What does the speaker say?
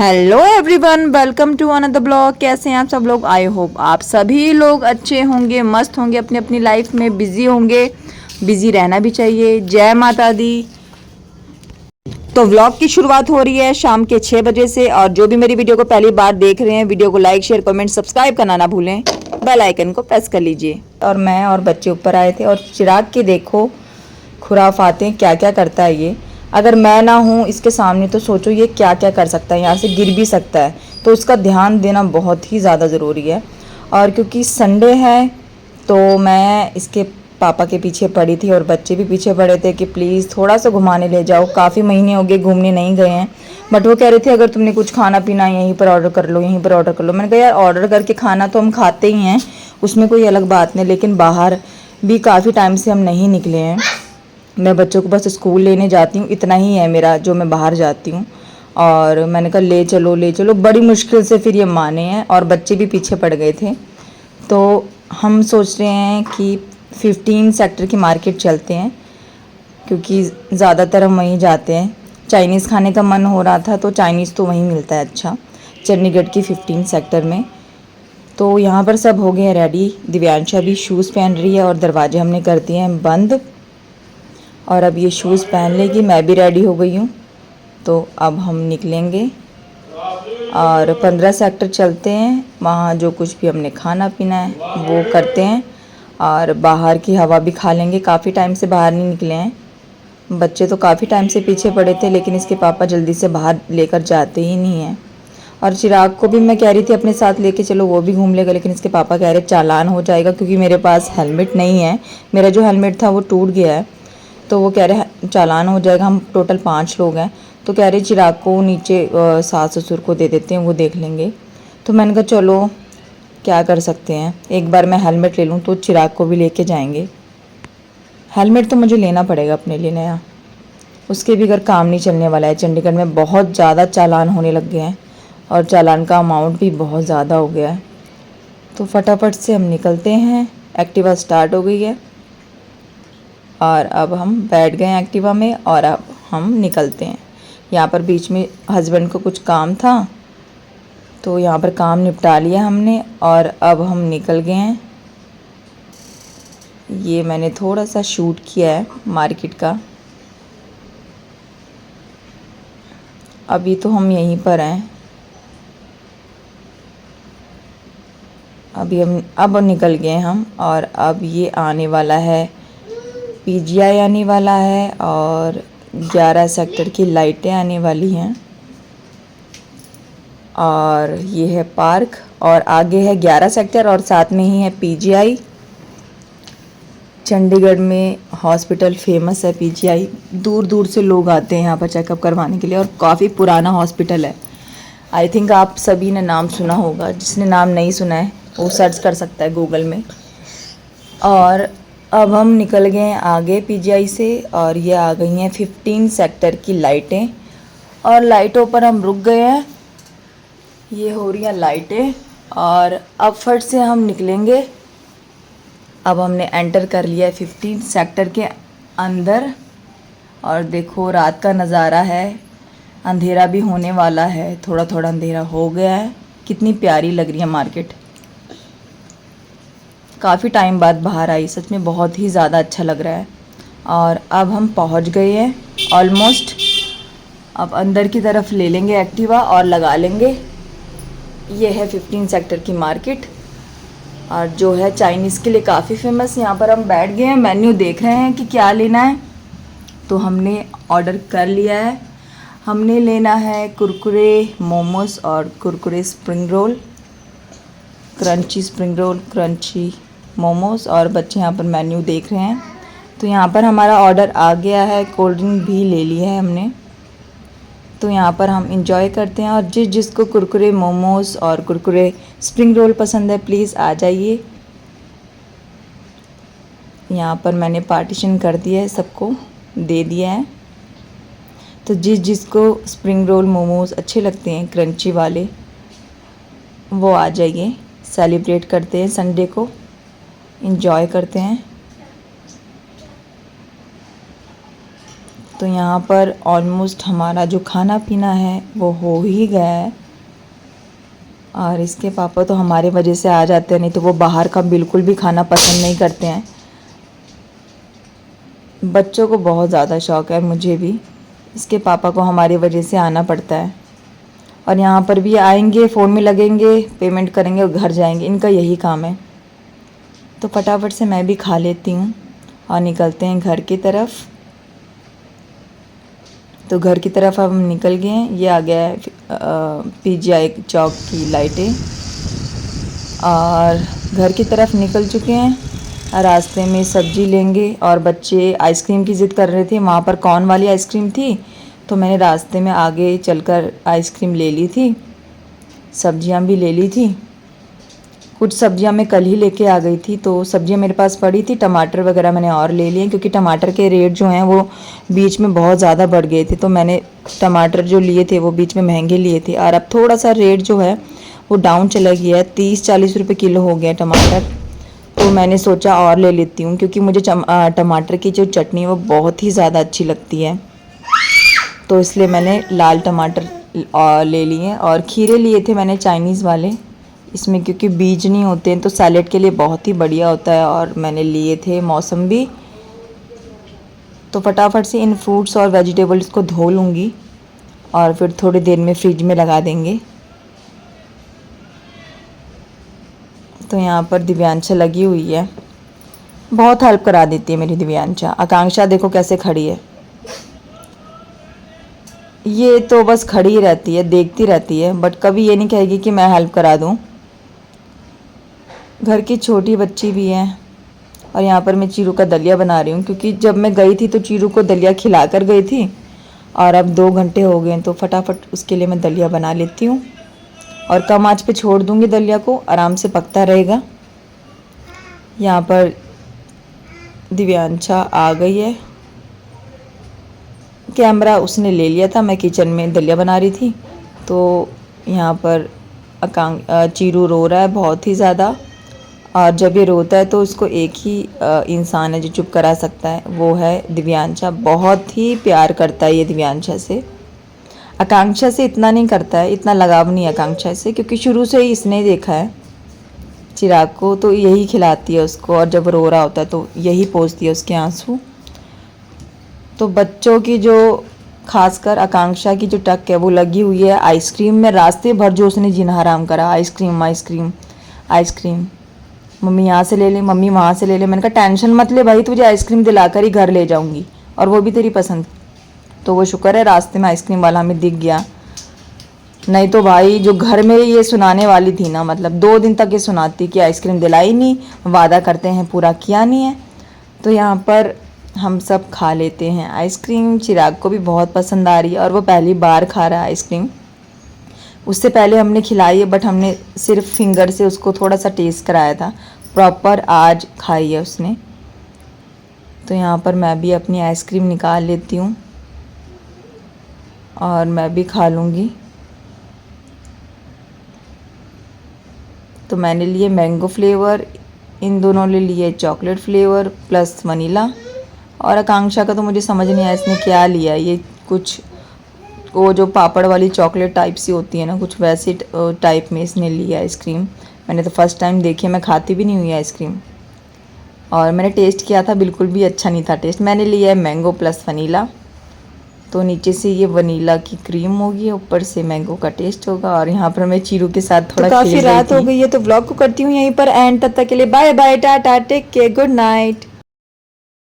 Hello everyone, welcome to another blog. कैसे हैं आप सब लोग? आई होप आप सभी लोग अच्छे होंगे, मस्त होंगे, अपनी अपनी लाइफ में बिजी होंगे। बिजी रहना भी चाहिए। जय माता दी। तो व्लॉग की शुरुआत हो रही है शाम के 6 बजे से। और जो भी मेरी वीडियो को पहली बार देख रहे हैं, वीडियो को लाइक शेयर कमेंट सब्सक्राइब करना ना भूलें, बेल आइकन को प्रेस कर लीजिए। और मैं और बच्चे ऊपर आए थे और चिराग के देखो खुराफाते क्या क्या करता है ये। अगर मैं ना हूँ इसके सामने तो सोचो ये क्या क्या कर सकता है, यहाँ से गिर भी सकता है। तो उसका ध्यान देना बहुत ही ज़्यादा ज़रूरी है। और क्योंकि संडे है तो मैं इसके पापा के पीछे पड़ी थी और बच्चे भी पीछे पड़े थे कि प्लीज़ थोड़ा सा घुमाने ले जाओ। काफ़ी महीने हो गए घूमने नहीं गए हैं। बट वो कह रहे थे अगर तुमने कुछ खाना पीना यहीं पर ऑर्डर कर लो, यहीं पर ऑर्डर कर लो। मैंने कहा यार ऑर्डर करके खाना तो हम खाते ही हैं, उसमें कोई अलग बात नहीं, लेकिन बाहर भी काफ़ी टाइम से हम नहीं निकले हैं। मैं बच्चों को बस स्कूल लेने जाती हूँ, इतना ही है मेरा जो मैं बाहर जाती हूँ। और मैंने कहा ले चलो ले चलो, बड़ी मुश्किल से फिर ये माने हैं और बच्चे भी पीछे पड़ गए थे। तो हम सोच रहे हैं कि 15 सेक्टर की मार्केट चलते हैं, क्योंकि ज़्यादातर हम वहीं जाते हैं। चाइनीज़ खाने का मन हो रहा था तो चाइनीज़ तो वहीं मिलता है अच्छा, चंडीगढ़ की 15 सेक्टर में। तो यहाँ पर सब हो गए हैं रेडी। दिव्यांशा भी शूज़ पहन रही है और दरवाजे हमने कर दिए हैं बंद। और अब ये शूज़ पहन लेगी, मैं भी रेडी हो गई हूँ। तो अब हम निकलेंगे और 15 सेक्टर चलते हैं। वहाँ जो कुछ भी हमने खाना पीना है वो करते हैं और बाहर की हवा भी खा लेंगे। काफ़ी टाइम से बाहर नहीं निकले हैं। बच्चे तो काफ़ी टाइम से पीछे पड़े थे, लेकिन इसके पापा जल्दी से बाहर लेकर जाते ही नहीं हैं। और चिराग को भी मैं कह रही थी अपने साथ लेके चलो, वो भी घूम लेगा, लेकिन इसके पापा कह रहे चालान हो जाएगा, क्योंकि मेरे पास हेलमेट नहीं है। मेरा जो हेलमेट था वो टूट गया है, तो वो कह रहे चालान हो जाएगा। हम टोटल 5 लोग हैं, तो कह रहे चिराग को नीचे सास ससुर को दे देते हैं, वो देख लेंगे। तो मैंने कहा चलो क्या कर सकते हैं, एक बार मैं हेलमेट ले लूँ तो चिराग को भी लेके जाएंगे। हेलमेट तो मुझे लेना पड़ेगा अपने लिए नया, उसके भी घर काम नहीं चलने वाला है। चंडीगढ़ में बहुत ज़्यादा चालान होने लग गए हैं और चालान का अमाउंट भी बहुत ज़्यादा हो गया है। तो फटाफट से हम निकलते हैं। एक्टिवा स्टार्ट हो गई है और अब हम बैठ गए हैं एक्टिवा में और अब हम निकलते हैं। यहाँ पर बीच में हस्बैंड को कुछ काम था तो यहाँ पर काम निपटा लिया हमने और अब हम निकल गए हैं। ये मैंने थोड़ा सा शूट किया है मार्केट का। अभी तो हम यहीं पर हैं। अब निकल गए हम और अब ये आने वाला है पीजीआई आने वाला है और 11 सेक्टर की लाइटें आने वाली हैं। और ये है पार्क और आगे है 11 सेक्टर और साथ में ही है पीजीआई। चंडीगढ़ में हॉस्पिटल फेमस है पीजीआई, दूर दूर से लोग आते हैं यहाँ पर चेकअप करवाने के लिए और काफ़ी पुराना हॉस्पिटल है। आई थिंक आप सभी ने नाम सुना होगा, जिसने नाम नहीं सुना है वो सर्च कर सकता है गूगल में। और अब हम निकल गए हैं आगे पीजीआई से और ये आ गई हैं 15 सेक्टर की लाइटें और लाइटों पर हम रुक गए हैं। ये हो रही हैं लाइटें और अब फट से हम निकलेंगे। अब हमने एंटर कर लिया है 15 सेक्टर के अंदर और देखो रात का नज़ारा है। अंधेरा भी होने वाला है, थोड़ा थोड़ा अंधेरा हो गया है। कितनी प्यारी लग रही है मार्केट। काफ़ी टाइम बाद बाहर आई, सच में बहुत ही ज़्यादा अच्छा लग रहा है। और अब हम पहुंच गए हैं ऑलमोस्ट। अब अंदर की तरफ ले लेंगे एक्टिवा और लगा लेंगे। ये है 15 सेक्टर की मार्केट और जो है चाइनीज़ के लिए काफ़ी फेमस। यहाँ पर हम बैठ गए हैं, मेन्यू देख रहे हैं कि क्या लेना है। तो हमने ऑर्डर कर लिया है। हमने लेना है कुरकुरे मोमोस और Kurkure spring roll, crunchy spring roll, crunchy momos. और बच्चे यहाँ पर मेन्यू देख रहे हैं। तो यहाँ पर हमारा ऑर्डर आ गया है, कोल्ड ड्रिंक भी ले ली है हमने। तो यहाँ पर हम इंजॉय करते हैं और जिसको कुरकुरे मोमोज और कुरकुरे स्प्रिंग रोल पसंद है प्लीज़ आ जाइए। यहाँ पर मैंने पार्टीशन कर दिया है, सबको दे दिया है। तो जिसको स्प्रिंग रोल मोमोज अच्छे लगते हैं क्रंची वाले, वो आ जाइए। सेलिब्रेट करते हैं संडे को, इंजॉय करते हैं। तो यहाँ पर ऑलमोस्ट हमारा जो खाना पीना है वो हो ही गया है। और इसके पापा तो हमारे वजह से आ जाते हैं, नहीं तो वो बाहर का बिल्कुल भी खाना पसंद नहीं करते हैं। बच्चों को बहुत ज़्यादा शौक़ है, मुझे भी। इसके पापा को हमारी वजह से आना पड़ता है। और यहाँ पर भी आएंगे, फ़ोन में लगेंगे, पेमेंट करेंगे और घर जाएंगे, इनका यही काम है। तो फटाफट से मैं भी खा लेती हूँ और निकलते हैं घर की तरफ। तो घर की तरफ हम निकल गए हैं। ये आ गया है PGI चौक की लाइटें, और घर की तरफ निकल चुके हैं। रास्ते में सब्जी लेंगे, और बच्चे आइसक्रीम की ज़िद कर रहे थे। वहाँ पर कॉर्न वाली आइसक्रीम थी, तो मैंने रास्ते में आगे चलकर आइसक्रीम ले ली थी, सब्जियां भी ले ली थी। कुछ सब्जियां मैं कल ही लेके आ गई थी, तो सब्जियां मेरे पास पड़ी थी। टमाटर वगैरह मैंने और ले लिए, क्योंकि टमाटर के रेट जो हैं वो बीच में बहुत ज़्यादा बढ़ गए थे। तो मैंने टमाटर जो लिए थे वो बीच में महंगे लिए थे, और अब थोड़ा सा रेट जो है वो डाउन चला गया है, 30-40 रुपये किलो हो गया टमाटर। तो मैंने सोचा और ले लेती हूँ, क्योंकि मुझे टमाटर की जो चटनी है वो बहुत ही ज़्यादा अच्छी लगती है। तो इसलिए मैंने लाल टमाटर ले लिए, और खीरे लिए थे मैंने चाइनीज़ वाले। इसमें क्योंकि बीज नहीं होते हैं तो सैलेड के लिए बहुत ही बढ़िया होता है। और मैंने लिए थे मौसम्बी। तो फटाफट से इन फ्रूट्स और वेजिटेबल्स को धो लूँगी, और फिर थोड़ी देर में फ्रिज में लगा देंगे। तो यहाँ पर दिव्यांशा लगी हुई है, बहुत हेल्प करा देती है मेरी दिव्यांशा। आकांक्षा देखो कैसे खड़ी है, ये तो बस खड़ी ही रहती है, देखती रहती है, बट कभी ये नहीं कहेगी कि मैं हेल्प करा दूँ। घर की छोटी बच्ची भी है। और यहाँ पर मैं चीरू का दलिया बना रही हूँ, क्योंकि जब मैं गई थी तो चीरू को दलिया खिला कर गई थी, और अब 2 घंटे हो गए, तो फटाफट उसके लिए मैं दलिया बना लेती हूँ। और कम आंच पे छोड़ दूँगी दलिया को, आराम से पकता रहेगा। यहाँ पर दिव्यांशा आ गई है। कैमरा उसने ले लिया था, मैं किचन में दलिया बना रही थी। तो यहाँ पर चीरू रो रहा है बहुत ही ज़्यादा, और जब ये रोता है तो उसको एक ही इंसान है जो चुप करा सकता है, वो है दिव्यांशा। बहुत ही प्यार करता है ये दिव्यांशा से। आकांक्षा से इतना नहीं करता है, इतना लगाव नहीं है आकांक्षा से, क्योंकि शुरू से ही इसने देखा है चिराग को, तो यही खिलाती है उसको, और जब रो रहा होता है तो यही पोंछती है उसके आंसू। तो बच्चों की जो, खासकर आकांक्षा की जो टक है वो लगी हुई है आइसक्रीम में। रास्ते भर जो उसने जीना हराम करा, आइसक्रीम आइसक्रीम आइसक्रीम, मम्मी यहाँ से ले ले, मम्मी वहाँ से ले ले। मैंने कहा टेंशन मत ले भाई, तुझे आइसक्रीम दिलाकर ही घर ले जाऊँगी, और वो भी तेरी पसंद। तो वो शुक्र है रास्ते में आइसक्रीम वाला हमें दिख गया, नहीं तो भाई जो घर में ये सुनाने वाली थी ना, मतलब 2 दिन तक ये सुनाती कि आइसक्रीम दिलाई नहीं, वादा करते हैं पूरा किया नहीं है। तो यहाँ पर हम सब खा लेते हैं आइसक्रीम। चिराग को भी बहुत पसंद आ रही है, और वो पहली बार खा रहा है आइसक्रीम। उससे पहले हमने खिलाई है, बट हमने सिर्फ फिंगर से उसको थोड़ा सा टेस्ट कराया था, प्रॉपर आज खाई है उसने। तो यहाँ पर मैं भी अपनी आइसक्रीम निकाल लेती हूँ, और मैं भी खा लूँगी। तो मैंने लिए मैंगो फ्लेवर, इन दोनों ने लिए चॉकलेट फ्लेवर प्लस वनीला। और आकांक्षा का तो मुझे समझ नहीं आया इसने क्या लिया, ये कुछ वो जो पापड़ वाली चॉकलेट टाइप सी होती है ना, कुछ वैसी टाइप में इसने लिया आइसक्रीम। मैंने तो फर्स्ट टाइम देखी है, मैं खाती भी नहीं हुई आइसक्रीम, और मैंने टेस्ट किया था, बिल्कुल भी अच्छा नहीं था टेस्ट। मैंने लिया है मैंगो प्लस वनीला। तो नीचे से ये वनीला की क्रीम होगी, ऊपर से मैंगो का टेस्ट होगा। और यहाँ पर मैं चीरू के साथ थोड़ा काफ़ी रात हो गई है, तो व्लॉग को करती हूँ यहीं पर एंड। तब तक के लिए bye bye, tata, take care, good night.